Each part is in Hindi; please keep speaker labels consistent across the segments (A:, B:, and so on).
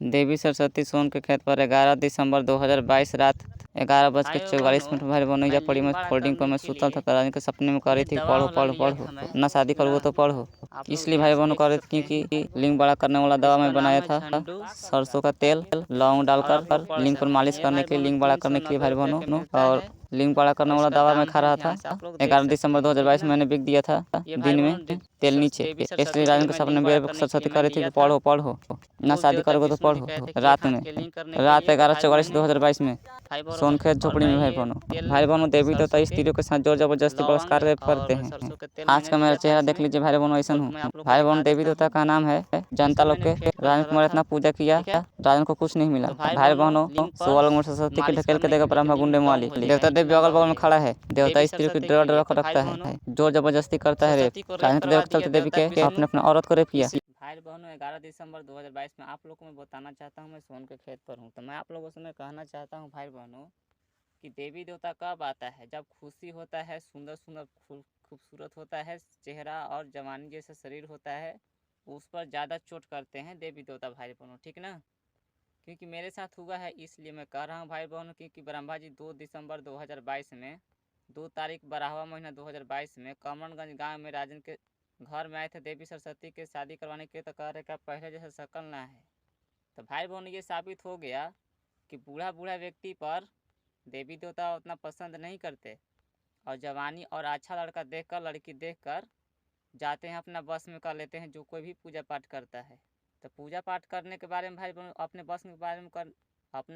A: देवी सरस्वती सोन के खेत पर 11 दिसंबर 2022 रात 11:44 भाई बहनों या पड़ी मैं फोल्डिंग पर मैं सुतल था। रानी के सपने में करी थी पढ़ो पढ़ो पढ़ो, ना शादी करोगे तो पढ़ो। इसलिए भाई बहनों कर रहे थे क्योंकि लिंग बड़ा करने वाला दवा मैं बनाया था सरसों का तेल लौंग डालकर लिंग पर मालिश करने के लिए, लिंग बड़ा करने के लिए भाई बहनों। और लिंग बड़ा करने वाला दवा मैं खा रहा था। 11 दिसंबर 2022 मैंने बिक दिया था दिन में तेल नीचे। इसलिए राजन के सपने में सरस्वती कर रही थी कि पढ़ो पढ़ो, ना शादी करोगे तो पढ़ो। रात में रात 11:44 में सोनखेत झोपड़ी में भाई बहनों देवी देवता स्त्रियों के साथ जोर जबरदस्ती बलात्कार करते हैं। आज का मेरा चेहरा देख लीजिए भाई बहनों, ऐसा हूँ। भाई बहनों देवी देवता का नाम है जनता लोग के। राजन कुमार इतना पूजा किया, राजन को कुछ नहीं मिला। भाई बहनों सुवर्ण सरस्वती के ढकेल के देगा ब्रह्मा गुंडे माली। देवता देवी अगल बगल में खड़ा है। देवता स्त्रियों को डरा डरा कर रखता है, जोर जबरदस्ती करता है रेप। राजन के चलते देवी के अपने अपने औरत को रेप किया। भाई बहनों 11 दिसंबर 2022 में आप लोगों को मैं बताना चाहता हूँ, मैं सोन के खेत पर हूँ। तो मैं आप लोगों से मैं कहना चाहता हूँ भाई बहनों कि देवी देवता कब आता है जब खुशी होता है, सुंदर सुंदर खूबसूरत होता है चेहरा और जवानी जैसा शरीर होता है, उस पर ज़्यादा चोट करते हैं देवी देवता भाई बहनों, ठीक ना। क्योंकि मेरे साथ हुआ है इसलिए मैं कह रहा हूँ भाई बहनों। क्योंकि ब्रह्मा जी 2 दिसंबर 2022 में 2 तारीख 12वां महीना 2022 में कमरगंज गाँव में राजन के घर में आए थे देवी सरस्वती के शादी करवाने के लिए। तो कह रहे कि पहले जैसा शक्ल ना है। तो भाई बहनों ये साबित हो गया कि बूढ़ा बूढ़ा व्यक्ति पर देवी देवता उतना पसंद नहीं करते, और जवानी और अच्छा लड़का देखकर लड़की देखकर जाते हैं अपना बस में कर लेते हैं जो कोई भी पूजा पाठ करता है। तो पूजा पाठ करने के बारे में भाई बहनों अपने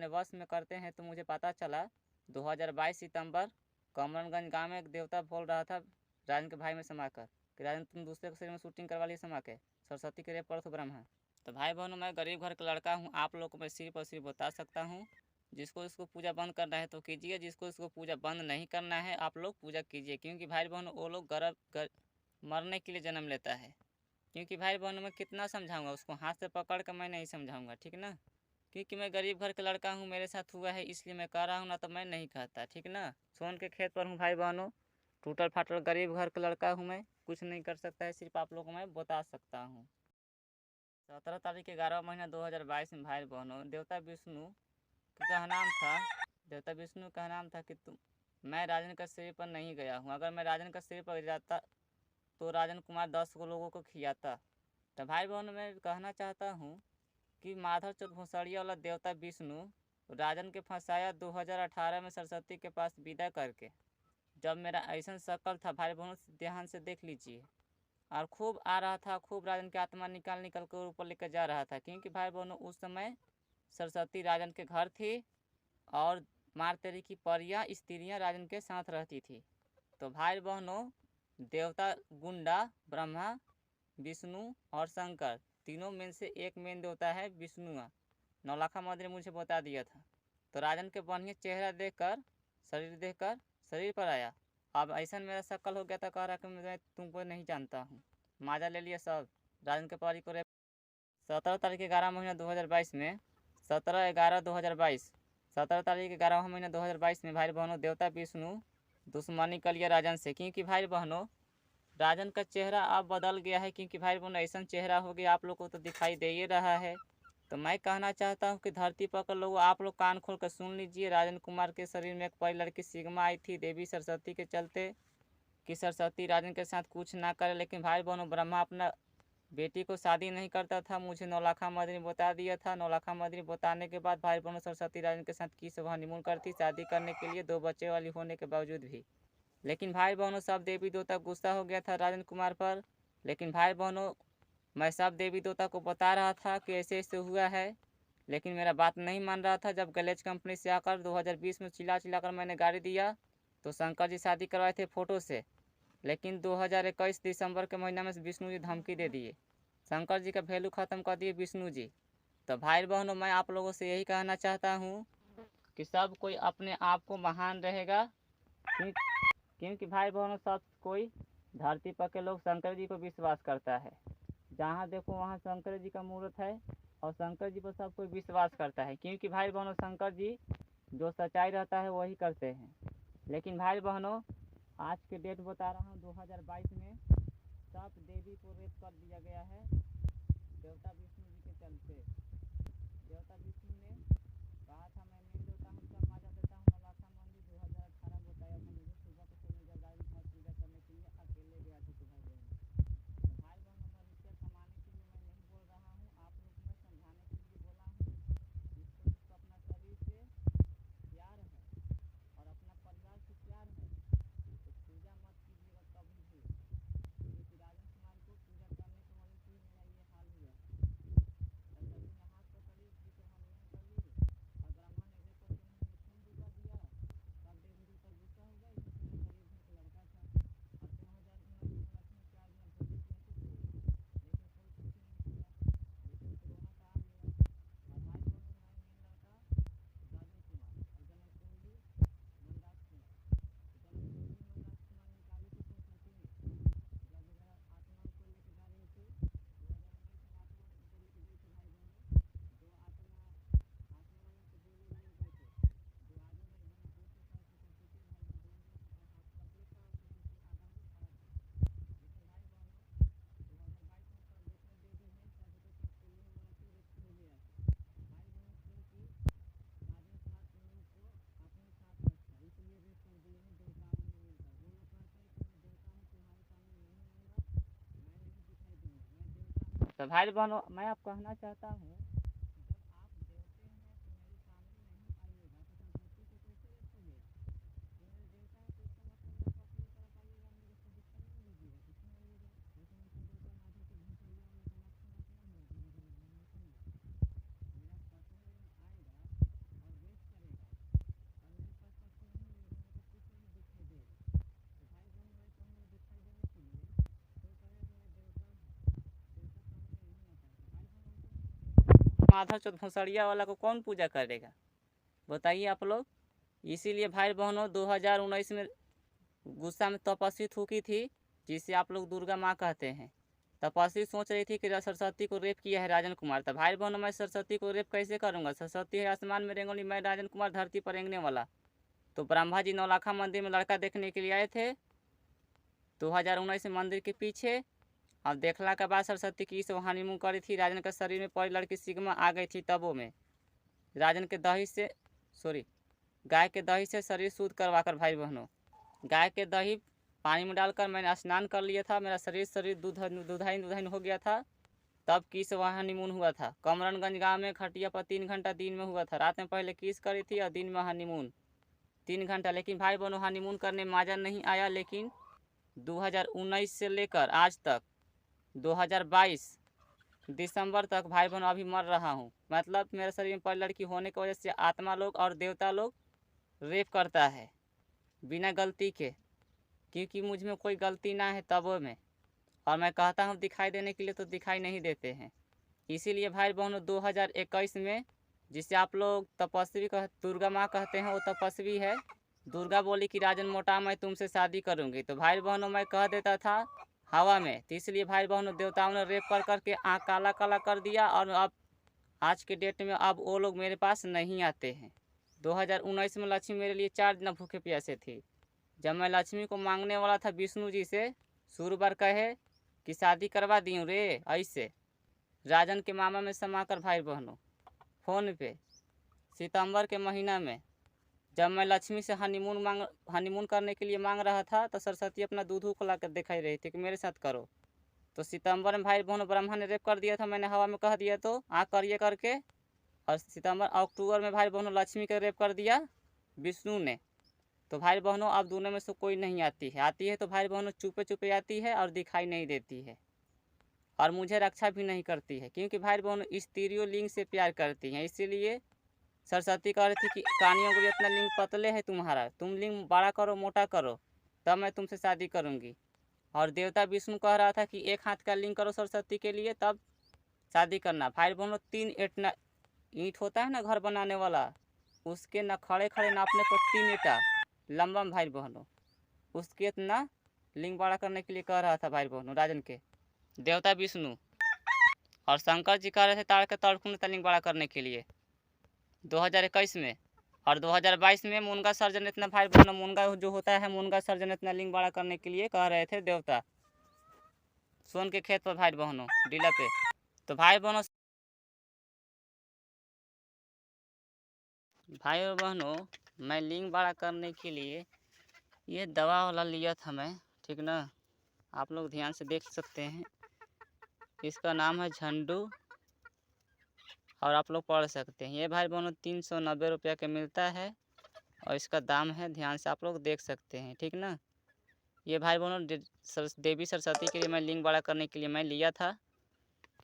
A: बस में करते हैं। तो मुझे पता चला 2022 सितंबर कमरगंज गाँव में एक देवता बोल रहा था राजन के भाई में समा कर कि राजन तुम दूसरे के शरीर में शूटिंग करवा लिए समा के, सरस्वती के रेप पर तो ब्रह्मा। तो भाई बहनों मैं गरीब घर का लड़का हूँ, आप लोगों को मैं सिर्फ और सिर्फ बता सकता हूँ। जिसको इसको पूजा बंद करना है तो कीजिए, जिसको इसको पूजा बंद नहीं करना है आप लोग पूजा कीजिए। क्योंकि भाई बहनों वो लोग मरने के लिए जन्म लेता है। क्योंकि भाई बहनों मैं कितना समझाऊंगा उसको, हाथ से पकड़ कर मैं नहीं समझाऊंगा, ठीक ना। क्योंकि मैं गरीब घर का लड़का हूँ, मेरे साथ हुआ है इसलिए मैं कह रहा हूँ, ना तो मैं नहीं कहता, ठीक ना। सोन के खेत पर हूँ भाई बहनों, टूटल फाटल गरीब घर का लड़का हूँ मैं, कुछ नहीं कर सकता है, सिर्फ आप लोगों को मैं बता सकता हूँ। 17 तारीख 11 महीना 2022 में भाई बहनों देवता विष्णु का नाम था, देवता विष्णु का नाम था कि मैं राजन का शरीर पर नहीं गया हूँ। अगर मैं राजन का शरीर पर जाता तो राजन कुमार 10 को लोगों को खिलाता। तो भाई बहनों मैं कहना चाहता हूँ कि माधव चौथ भोसड़िया वाला देवता विष्णु राजन के फंसाया 2018 में सरस्वती के पास विदा करके। जब मेरा ऐसा शक्ल था भाई बहनों ध्यान से देख लीजिए, और खूब आ रहा था, खूब राजन की आत्मा निकाल निकल कर ऊपर लेकर जा रहा था। क्योंकि भाई बहनों उस समय सरस्वती राजन के घर थी और मार तेरी की परियां स्त्रियां राजन के साथ रहती थी। तो भाई बहनों देवता गुंडा ब्रह्मा विष्णु और शंकर तीनों में से एक मेन देवता है विष्णु। नौलखा मंदिर मुझे बता दिया था। तो राजन के बढ़िया चेहरा देखकर शरीर पर आया। अब ऐसा मेरा शक्ल हो गया था, कह रहा कि मैं तुमको नहीं जानता हूँ, माजा ले लिया सब राजन के परी को। 17 तारीख 11 महीना 2022 में 17/11/2022 17 तारीख 11 महीना 2022 में भाई बहनों देवता विष्णु दुश्मनी कर लिया राजन से। क्योंकि भाई बहनों राजन का चेहरा अब बदल गया है। क्योंकि भाई बहनों ऐसा चेहरा हो गया आप लोग को तो दिखाई दे ही रहा है। तो मैं कहना चाहता हूँ कि धरती पर के लोग आप लोग कान खोल कर सुन लीजिए। राजन कुमार के शरीर में एक परी लड़की सिग्मा आई थी देवी सरस्वती के चलते कि सरस्वती राजन के साथ कुछ ना करे। लेकिन भाई बहनों ब्रह्मा अपना बेटी को शादी नहीं करता था, मुझे नौलखा मदनी बता दिया था। नौलखा मदनी बताने के बाद भाई बहनों सरस्वती राजन के साथ की सब हनीमून करती शादी करने के लिए 2 बच्चे वाली होने के बावजूद भी। लेकिन भाई बहनों सब देवी देवता गुस्सा हो गया था राजन कुमार पर। लेकिन भाई बहनों मैं सब देवी देवता को बता रहा था कि ऐसे ऐसे हुआ है, लेकिन मेरा बात नहीं मान रहा था। जब गैलेज कंपनी से आकर 2020 में चिल्ला कर मैंने गाड़ी दिया तो शंकर जी शादी करवाए थे फ़ोटो से। लेकिन 2021 दिसंबर के महीना में विष्णु जी धमकी दे दिए, शंकर जी का वैल्यू ख़त्म कर दिए विष्णु जी। तो भाई बहनों मैं आप लोगों से यही कहना चाहता हूँ कि सब कोई अपने आप को महान रहेगा। क्योंकि भाई बहनों सब कोई धरती पर के लोग शंकर जी को विश्वास करता है। जहाँ देखो वहाँ शंकर जी का मूर्त है और शंकर जी पर सब कोई विश्वास करता है। क्योंकि भाई बहनों शंकर जी जो सच्चाई रहता है वही करते हैं। लेकिन भाई बहनों आज के डेट बता रहा हूँ 2022 में सब देवी को रेप कर दिया गया है देवता विष्णु जी के चलते। देवता तो भाई बहनों मैं आप कहना चाहता हूँ, माधव चौथ भोसड़िया वाला को कौन पूजा करेगा, बताइए आप लोग। इसीलिए भाई बहनों 2019 में गुस्सा में तपस्वी थूकी थी, जिसे आप लोग दुर्गा माँ कहते हैं। तपस्वी सोच रही थी कि सरस्वती को रेप किया है राजन कुमार। तो भाई बहनों मैं सरस्वती को रेप कैसे करूँगा, सरस्वती है आसमान में रेंगोली, मैं राजन कुमार धरती पर रेंगने वाला। तो ब्रह्मा जी नौलाखा मंदिर में लड़का देखने के लिए आए थे 2019 में मंदिर के पीछे। अब देखला के बाद सरस्वती की इस हनीमून करी थी, राजन के शरीर में पड़ी लड़की सिग्मा आ गई थी तबों में। राजन के दही से गाय के दही से शरीर शुद्ध करवाकर भाई बहनों, गाय के दही पानी में डालकर मैंने स्नान कर लिया था, मेरा शरीर दुधाइन हो गया था। तब किस वहाँ हनीमून हुआ था कमरनगंज गांव में, खटिया पर 3 घंटा दिन में हुआ था। रात में पहले किस करी थी और दिन में हनीमून 3 घंटा। लेकिन भाई बहनों हनीमून करने मजा नहीं आया। लेकिन 2019 से लेकर आज तक 2022 दिसंबर तक भाई बहनों अभी मर रहा हूँ। मतलब मेरे शरीर में पहली लड़की होने की वजह से आत्मा लोग और देवता लोग रेप करता है बिना गलती के, क्योंकि मुझ में कोई गलती ना है तबों में। और मैं कहता हूँ दिखाई देने के लिए तो दिखाई नहीं देते हैं। इसीलिए भाई बहनों 2021 में जिसे आप लोग तपस्वी दुर्गा माँ कहते हैं, वो तपस्वी है। दुर्गा बोली कि राजन मोटा मैं तुमसे शादी करूँगी। तो भाई बहनों मैं कह देता था हवा में। तो इसलिए भाई बहनों देवताओं ने रेप कर करके आँख काला काला कर दिया। और अब आज के डेट में अब वो लोग मेरे पास नहीं आते हैं। 2019 में लक्ष्मी मेरे लिए 4 दिन भूखे प्यासे थी। जब मैं लक्ष्मी को मांगने वाला था विष्णु जी से, शुरू बार कहे कि शादी करवा दी हूँ रे, ऐसे राजन के मामा में समाकर भाई बहनों फ़ोन पे सितंबर के महीना में जब मैं लक्ष्मी से हनीमून करने के लिए मांग रहा था, तो सरस्वती अपना दूध को ला कर दिखाई रही थी कि मेरे साथ करो। तो सितंबर में भाई बहनों ब्रह्मा ने रेप कर दिया था, मैंने हवा में कह दिया तो आ करिए करके। और अक्टूबर में भाई बहनों लक्ष्मी का रेप कर दिया विष्णु ने। तो भाई बहनों अब दोनों में से कोई नहीं आती है तो भाई बहनों चुपे चुपे आती है और दिखाई नहीं देती है, और मुझे रक्षा भी नहीं करती है, क्योंकि भाई बहनों स्त्रियों लिंग से प्यार करती हैं। इसीलिए सरस्वती कह रही थी कि कानियों को इतना लिंग पतले है तुम्हारा, तुम लिंग बड़ा करो मोटा करो तब मैं तुमसे शादी करूँगी। और देवता विष्णु कह रहा था कि 1 हाथ का लिंग करो सरस्वती के लिए तब शादी करना। भाई बहनों 3 ईंट होता है ना घर बनाने वाला, उसके न खड़े खड़े नापने पर 3 ईंटा लंबा भाई बहनों, उसके इतना लिंग बड़ा करने के लिए कह रहा था भाई बहनों राजन के देवता विष्णु। और शंकर जी कह रहे थे ताड़ के तड़कुन लिंग बड़ा करने के लिए 2021 में। और 2022 में मुनगा सर्जन इतना भाई बहनों, मुनगा जो होता है मुनगा सर्जन इतना लिंग बड़ा करने के लिए कह रहे थे देवता सोन के खेत पर भाई बहनों डीला पे। तो भाई और बहनों मैं लिंग बड़ा करने के लिए ये दवा वाला लिया था मैं, ठीक ना, आप लोग ध्यान से देख सकते हैं। इसका नाम है झंडू और आप लोग पढ़ सकते हैं। ये भाई बहनों 390 रुपया का मिलता है और इसका दाम है, ध्यान से आप लोग देख सकते हैं, ठीक ना। ये भाई बहनों देवी सरस्वती के लिए मैं लिंग बड़ा करने के लिए मैं लिया था।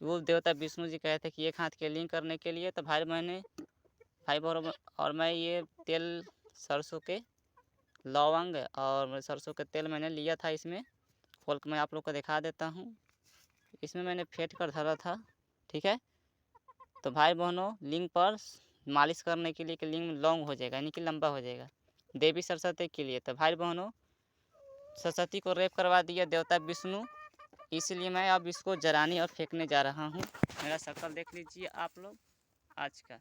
A: वो देवता विष्णु जी कहे थे कि 1 हाथ के लिंग करने के लिए। तो भाई बहनों और मैं ये तेल सरसों के लौंग और सरसों के तेल मैंने लिया था। इसमें खोल के मैं आप लोग को दिखा देता हूँ। इसमें मैंने फेंट कर धरा था, ठीक है। तो भाई बहनों लिंग पर मालिश करने के लिए कि लिंग लॉन्ग हो जाएगा, यानी कि लंबा हो जाएगा देवी सरस्वती के लिए। तो भाई बहनों सरस्वती को रेप करवा दिया देवता विष्णु, इसलिए मैं अब इसको जलाने और फेंकने जा रहा हूँ। मेरा शक्ल देख लीजिए आप लोग आज का,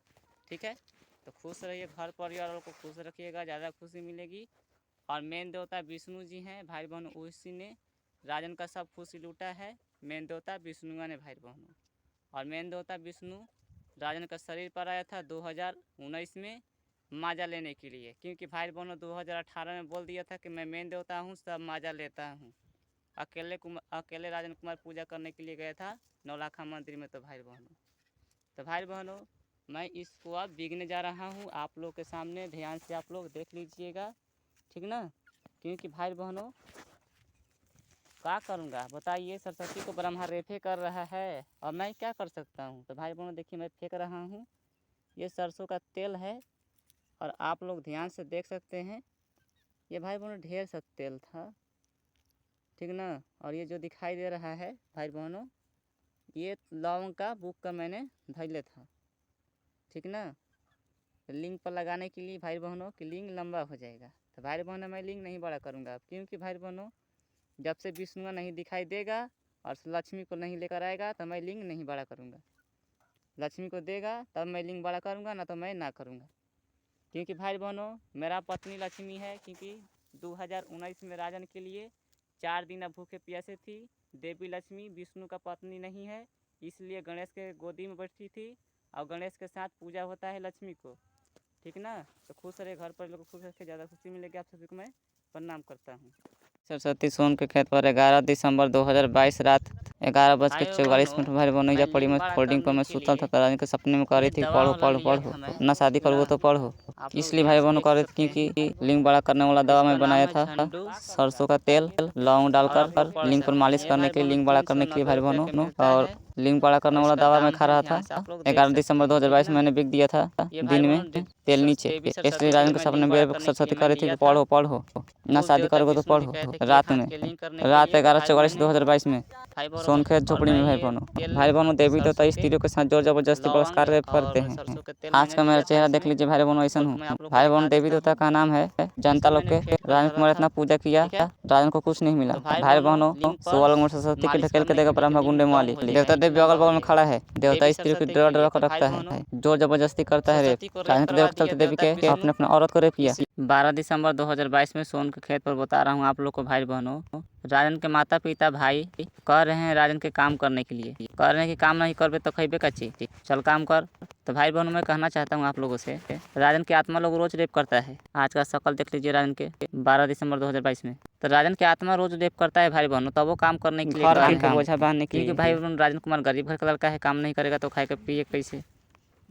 A: ठीक है। तो खुश रहिए, घर परिवार को खुश रखिएगा, ज़्यादा खुशी मिलेगी। और मेन देवता विष्णु जी हैं भाई बहनों, उसी ने राजन का सब खुशी लूटा है, मेन देवता विष्णु ने भाई बहनों। और मेन देवता विष्णु राजन का शरीर पर आया था 2019 में माजा लेने के लिए, क्योंकि भाई बहनों 2018 में बोल दिया था कि मैं मेन देवता हूँ सब माजा लेता हूँ। अकेले राजन कुमार पूजा करने के लिए गया था नौलखा मंदिर में। तो भाई बहनों मैं इसको अब बिगने जा रहा हूँ आप लोग के सामने, ध्यान से आप लोग देख लीजिएगा, ठीक ना। क्योंकि भाई बहनों क्या करूँगा बताइए, सरस्वती को ब्रह्मा रेफे कर रहा है और मैं क्या कर सकता हूँ। तो भाई बहनों देखिए मैं फेंक रहा हूँ, ये सरसों का तेल है और आप लोग ध्यान से देख सकते हैं, ये भाई बहनों ढेर सा तेल था, ठीक ना। और ये जो दिखाई दे रहा है भाई बहनों, ये लौंग का बुक का मैंने धैले था, ठीक ना। लिंग पर लगाने के लिए भाई बहनों कि लिंग लंबा हो जाएगा। तो भाई बहनों मैं लिंग नहीं बड़ा करूँगा अब, क्योंकि भाई बहनों जब से विष्णु नहीं दिखाई देगा और लक्ष्मी को नहीं लेकर आएगा तो मैं लिंग नहीं बड़ा करूँगा। लक्ष्मी को देगा तब मैं लिंग बड़ा करूँगा, ना तो मैं ना करूँगा। क्योंकि भाई बहनों मेरा पत्नी लक्ष्मी है, क्योंकि 2019 में राजन के लिए 4 दिन अब भूखे प्यासे थी। देवी लक्ष्मी विष्णु का पत्नी नहीं है, इसलिए गणेश के गोदी में बैठी थी और गणेश के साथ पूजा होता है लक्ष्मी को, ठीक ना। तो खुश रहे, घर पर लोग खुश रखे, ज़्यादा खुशी मिलेगी। आप सभी को मैं प्रणाम करता हूँ। सरस्वती सोन के खेत पर 11 दिसंबर 2022 रात 11:44 भाई बहनों जा पड़ी मैं फोल्डिंग पर मैं सुतल था, रानी के सपने में कह रही थी पढ़ो पढ़ो पढ़ो, ना शादी करोगे तो पढ़ो। इसलिए भाई बहनों कह रही थी क्योंकि लिंग बड़ा करने वाला दवा मैं बनाया था, सरसों का तेल लौंग डालकर लिंग पर मालिश करने के लिए, लिंग बड़ा करने के लिए भाई बहनों, और लिंग बड़ा करने वाला दवा मैं खा रहा था। 11 दिसंबर 2022 मैंने बिक दिया था दिन में तेल नीचे, इसलिए राजन के सपने में सरस्वती कह रही थी कि पढ़ो पढ़ो, ना शादी करोगे तो पढ़ो। रात 11:44 में सोनखेत झोपड़ी में भाई बहनों देवी देवता स्त्रियों के साथ जोर जबरदस्ती बलात्कार करते हैं। आज का मेरा चेहरा देख लीजिए भाई बहनों, ऐसा हूँ। भाई बहनों देवी देवता का नाम है, जनता लोग के राजन कुमार इतना पूजा किया, राजन को कुछ नहीं मिला। भाई बहनों सुअल में सरस्वती के ढकेल के देगा ब्रह्मा गुंडे माली, देवता देवी अगल बगल में खड़ा है, देवता स्त्री को डरा डरा कर रखता है, जोर जबरदस्ती करता है रेप। राजन के देव चलते देवी के अपने अपने औरत को रेप किया। 12 दिसंबर 2022 में सोन के खेत पर बता रहा हूँ आप लोग को भाई बहनों, राजन के माता पिता भाई कह रहे हैं राजन के काम करने के लिए, कह रहे हैं कि काम नहीं करबे तो खैबे का चीज, चल काम कर। तो भाई बहनों मैं कहना चाहता हूँ आप लोगों से, राजन की आत्मा लोग रोज रेप करता है। आज का शकल देख लीजिए राजन के 12 दिसंबर 2022 में। तो राजन की आत्मा रोज रेप करता है भाई बहनों, तब वो काम करने के लिए बोझा बांधने के लिए, क्योंकि भाई बहनों राजन कुमार गरीब घर का लड़का है, काम नहीं करेगा तो खाए के पिए कैसे।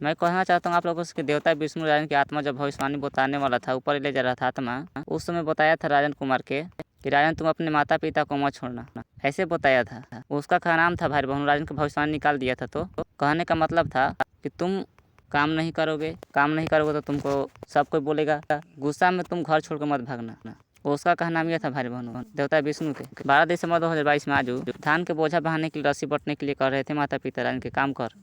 A: मैं कहना चाहता हूँ आप लोगों से कि देवता विष्णु राजन की आत्मा जब भविष्यवाणी बताने वाला था, ऊपर ले जा रहा था आत्मा, उस समय बताया था राजन कुमार के कि राजन तुम अपने माता पिता को मत छोड़ना, ऐसे बताया था। उसका क्या नाम था भाई बहनों, राजन की भविष्यवाणी निकाल दिया था। तो कहने का मतलब था कि तुम काम नहीं करोगे तो तुमको सब कोई बोलेगा, गुस्सा में तुम घर छोड़ कर मत भागना। उसका कहना यह था भाई बहनों देवता विष्णु के। 12 दिसंबर 2022 में आज धान के बोझा बहाने के लिए रस्सी बटने के लिए कह रहे थे माता पिता राजन के काम कर।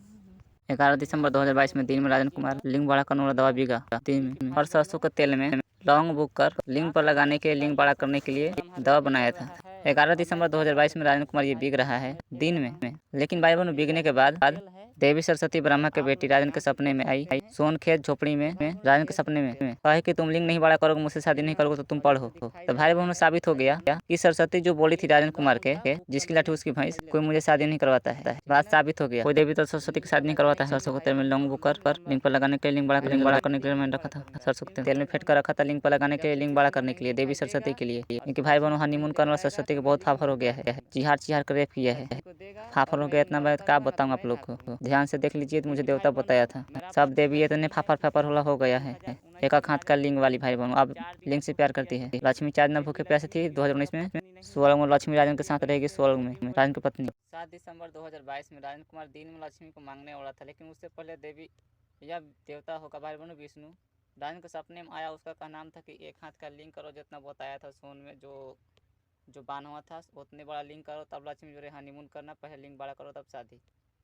A: 11 दिसंबर 2022 में दिन में राजन कुमार लिंग बड़ा करने वाला दवा बिका दिन में, और सरसों के तेल में लौंग बुक कर लिंग पर लगाने के लिंग बड़ा करने के लिए दवा बनाया था। 11 दिसंबर 2022 में राजन कुमार ये बिक रहा है दिन में। लेकिन भाई बहनों बिकने के बाद देवी सरस्वती ब्रह्मा के बेटी राजन के सपने में आई, सोन खेत झोपड़ी में राजन के सपने में कहे कि तुम लिंग नहीं बड़ा करोगे, मुझसे शादी नहीं करोगे तो तुम पढ़ो। तो भाई बहनों साबित हो गया कि सरस्वती जो बोली थी राजन कुमार के, जिसकी लाठी उसकी भैंस, कोई मुझे शादी नहीं करवाता है। बात साबित हो गया, कोई देवी तो सरस्वती की शादी नहीं करवाता है। सरसों के तेल में लौंग बुक कर लिंग पर लगाने के लिए लिंग बड़ा करने के लिए मैंने रखा था। सरसों के तेल में फेंट कर रखा था लिंग पर लगाने के लिए, लिंग बड़ा करने के लिए देवी सरस्वती के लिए। क्योंकि भाई बहनों हनीमून करने वाला सरस्वती के बहुत फाफर हो गया है, चिहार कर रेप किया है, फाफर हो गया इतना। मैं क्या बताऊँ आप लोग को, ध्यान से देख लीजिए। मुझे देवता बताया था सब देवी इतने फाफर होला हो गया है। एक हाथ का लिंग वाली भाई बहनों अब लिंग से प्यार करती है। लक्ष्मी 4 दिन भूखे प्यासे थी 2019 में, स्वर्ग में लक्ष्मी राजन के साथ रहेगी, स्वर्ग में राजन की पत्नी। 7 दिसंबर 2022 में राजन कुमार दिन में लक्ष्मी को मांगने वाला था, लेकिन उससे पहले देवी या देवता होगा भाई बहनों विष्णु राजन के सपने में आया। उसका का नाम था कि एक हाथ का लिंग करो, जितना बताया था सोन में जो बांध हुआ था उतने बड़ा लिंग करो, तब लक्ष्मी जो हनीमून करना, पहले लिंग बड़ा करो तब शादी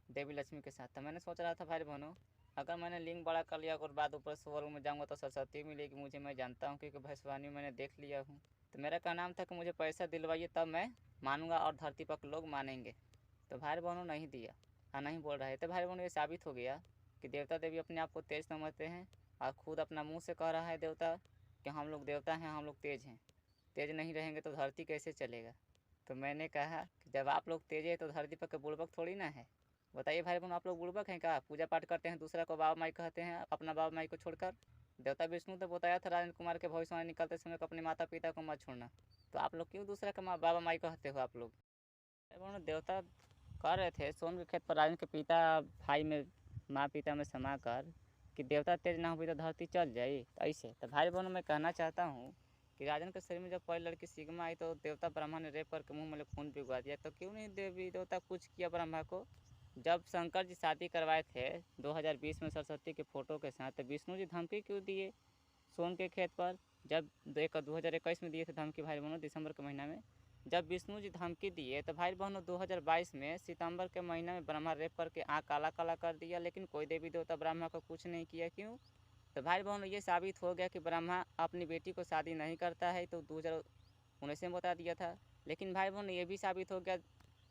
A: देवी लक्ष्मी के साथ। तो मैंने सोच रहा था भाई बहनों अगर मैंने लिंग बड़ा कर लिया और बाद ऊपर स्वर्ग में जाऊंगा तो सरस्वती मिलेगी मुझे, मैं जानता हूँ क्योंकि भविष्यवाणी मैंने देख लिया हूँ। तो मेरा का नाम था कि मुझे पैसा दिलवाइए तब मैं मानूंगा और धरती पर लोग मानेंगे। तो भाई बहनों नहीं दिया और नहीं बोल रहे थे। भाई बहनों ये साबित हो गया कि देवता देवी अपने आप को तेज समझते हैं और खुद अपना मुँह से कह रहा है देवता कि हम लोग देवता हैं, हम लोग तेज हैं, तेज नहीं रहेंगे तो धरती कैसे चलेगा। तो मैंने कहा कि जब आप लोग तेज है तो धरती पर बुड़बक थोड़ी ना है। बताइए भाई बहनों आप लोग बुड़बक हैं क्या, पूजा पाठ करते हैं दूसरा को बाबा माई कहते हैं अपना बाबा माई को छोड़कर। देवता विष्णु तो बताया था राजन कुमार के भविष्यवाणी निकलते समय को अपने माता पिता को मत छोड़ना, तो आप लोग क्यों दूसरा का बाबा माई कहते हो आप लोग। देवता कह रहे थे सोन के खेत पर राजन के पिता भाई में माँ पिता में समा कर कि देवता तेज ना हुई तो धरती चल जाई। तो ऐसे तो भाई बहनों मैं कहना चाहता हूँ कि राजन के शरीर में जब पहली लड़की सिग्मा आई तो देवता ब्रह्मा ने रेप करके मुंह में खून पिघला दिया। तो क्यों नहीं देवी देवता कुछ किया ब्रह्मा को? जब शंकर जी शादी करवाए थे 2020 में सरस्वती के फोटो के साथ, तो विष्णु जी धमकी क्यों दिए सोन के खेत पर? जब 2021 में दिए थे धमकी भाई बहनों, दिसंबर के महीना में जब विष्णु जी धमकी दिए, तो भाई बहनों 2022 में सितंबर के महीना में ब्रह्मा रेप करके आँख काला काला कर दिया, लेकिन कोई देवी देवता ब्रह्मा को कुछ नहीं किया। क्यों? तो भाई बहनों ये साबित हो गया कि ब्रह्मा अपनी बेटी को शादी नहीं करता है, तो 2019 में बता दिया था। लेकिन भाई बहनों ये भी साबित हो गया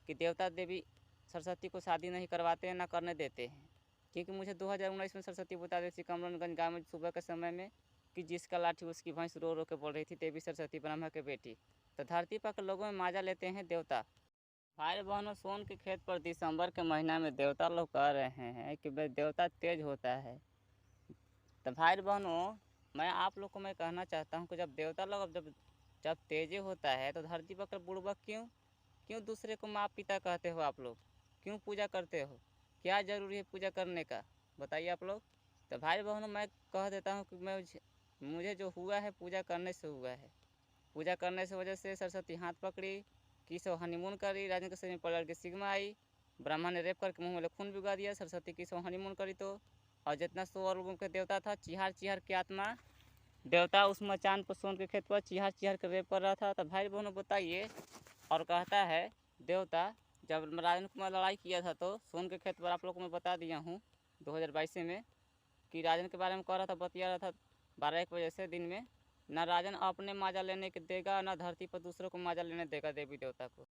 A: कि देवता देवी सरस्वती को शादी नहीं करवाते हैं, ना करने देते हैं। क्योंकि मुझे 2019 में सरस्वती बता दी थी कमरनगंज गाँव में सुबह के समय में कि जिसका लाठी उसकी भैंस रो रो के बोल रही थी देवी सरस्वती ब्रह्मा के बेटी। तो धरती पर के लोगों में माजा लेते हैं देवता। भाई बहनों सोन के खेत पर दिसंबर के महीना में देवता लोग कह रहे हैं कि भाई देवता तेज होता है। तो भाई बहनों मैं आप लोग को मैं कहना चाहता हूँ कि जब देवता लोग जब तेजे होता है तो धरती पर बुड़बक क्यों क्यों दूसरे को माँ पिता कहते हो आप लोग? क्यों पूजा करते हो? क्या ज़रूरी है पूजा करने का? बताइए आप लोग। तो भाई बहनों मैं कह देता हूँ कि मुझे जो हुआ है पूजा करने से हुआ है। पूजा करने से वजह से सरस्वती हाथ पकड़ी, किसो हनीमून करी, राजन के शरीर में पड़ के सिग्मा आई, ब्रह्मा ने रेप करके मुँह में खून भिगा दिया, सरस्वती किसो हनीमून करी तो, और जितना 100 लोगों के देवता था चिहार चिहार की आत्मा देवता उस मचान पर सोन के खेत पर चिहार चिहार के रेप कर रहा था। तो भाई बहनों बताइए। और कहता है देवता जब राजन कुमार लड़ाई किया था तो सोन के खेत पर आप लोग को मैं बता दिया हूँ 2022 में कि राजन के बारे में कह रहा था, बतिया रहा था 12-1 बजे से दिन में। ना राजन अपने माजा लेने के देगा, ना धरती पर दूसरों को माजा लेने देगा देवी देवता को।